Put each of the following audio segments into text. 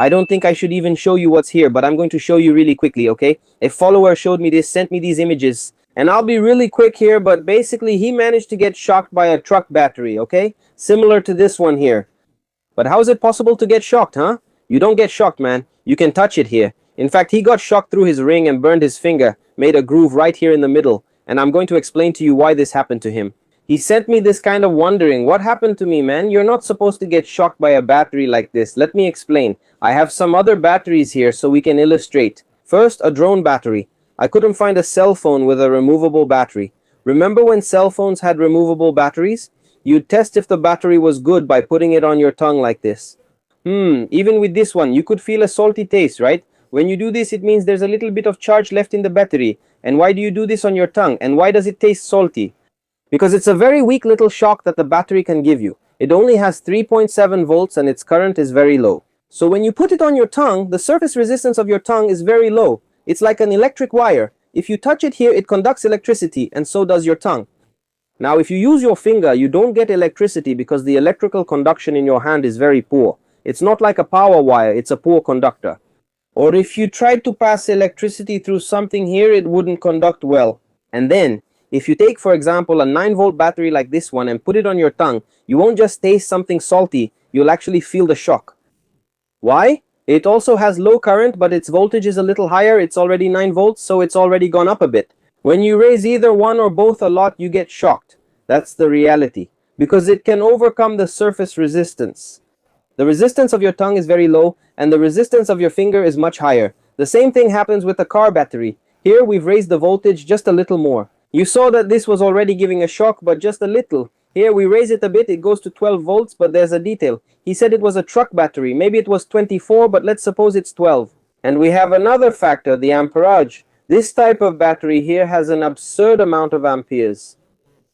I don't think I should even show you what's here, but I'm going to show you really quickly, okay? A follower showed me this, sent me these images, and I'll be really quick here, but basically he managed to get shocked by a truck battery, okay? Similar to this one here. But how is it possible to get shocked, huh? You don't get shocked, man. You can touch it here. In fact, he got shocked through his ring and burned his finger, made a groove right here in the middle, and I'm going to explain to you why this happened to him. He sent me this kind of wondering, what happened to me, man? You're not supposed to get shocked by a battery like this. Let me explain. I have some other batteries here so we can illustrate. First, a drone battery. I couldn't find a cell phone with a removable battery. Remember when cell phones had removable batteries? You'd test if the battery was good by putting it on your tongue like this. Even with this one, you could feel a salty taste, right? When you do this, it means there's a little bit of charge left in the battery. And why do you do this on your tongue? And why does it taste salty? Because it's a very weak little shock that the battery can give you. It only has 3.7 volts and its current is very low. So when you put it on your tongue, the surface resistance of your tongue is very low. It's like an electric wire. If you touch it here, it conducts electricity, and so does your tongue. Now, if you use your finger, you don't get electricity because the electrical conduction in your hand is very poor. It's not like a power wire, it's a poor conductor. Or if you tried to pass electricity through something here, it wouldn't conduct well. And then, if you take, for example, a 9-volt battery like this one and put it on your tongue, you won't just taste something salty, you'll actually feel the shock. Why? It also has low current, but its voltage is a little higher. It's already 9 volts, so it's already gone up a bit. When you raise either one or both a lot, you get shocked. That's the reality, because it can overcome the surface resistance. The resistance of your tongue is very low, and the resistance of your finger is much higher. The same thing happens with the car battery. Here we've raised the voltage just a little more. You saw that this was already giving a shock, but just a little. Here we raise it a bit, it goes to 12 volts, but there's a detail. He said it was a truck battery. Maybe it was 24, but let's suppose it's 12. And we have another factor, the amperage. This type of battery here has an absurd amount of amperes.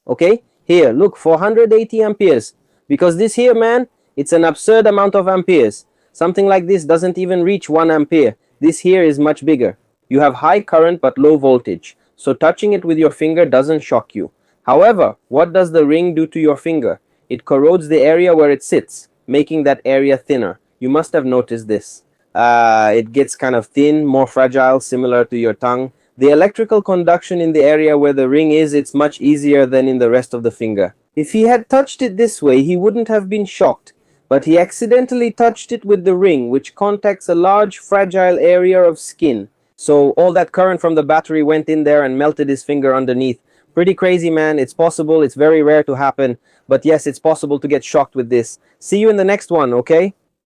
Okay, here, look, 480 amperes. Because this here, man, it's an absurd amount of amperes. Something like this doesn't even reach 1 ampere. This here is much bigger. You have high current but low voltage. So touching it with your finger doesn't shock you. However, what does the ring do to your finger? It corrodes the area where it sits, making that area thinner. You must have noticed this. It gets kind of thin, more fragile, similar to your tongue. The electrical conduction in the area where the ring is, it's much easier than in the rest of the finger. If he had touched it this way, he wouldn't have been shocked. But he accidentally touched it with the ring, which contacts a large, fragile area of skin. So all that current from the battery went in there and melted his finger underneath. Pretty crazy, man. It's possible. It's very rare to happen. But yes, it's possible to get shocked with this. See you in the next one, okay?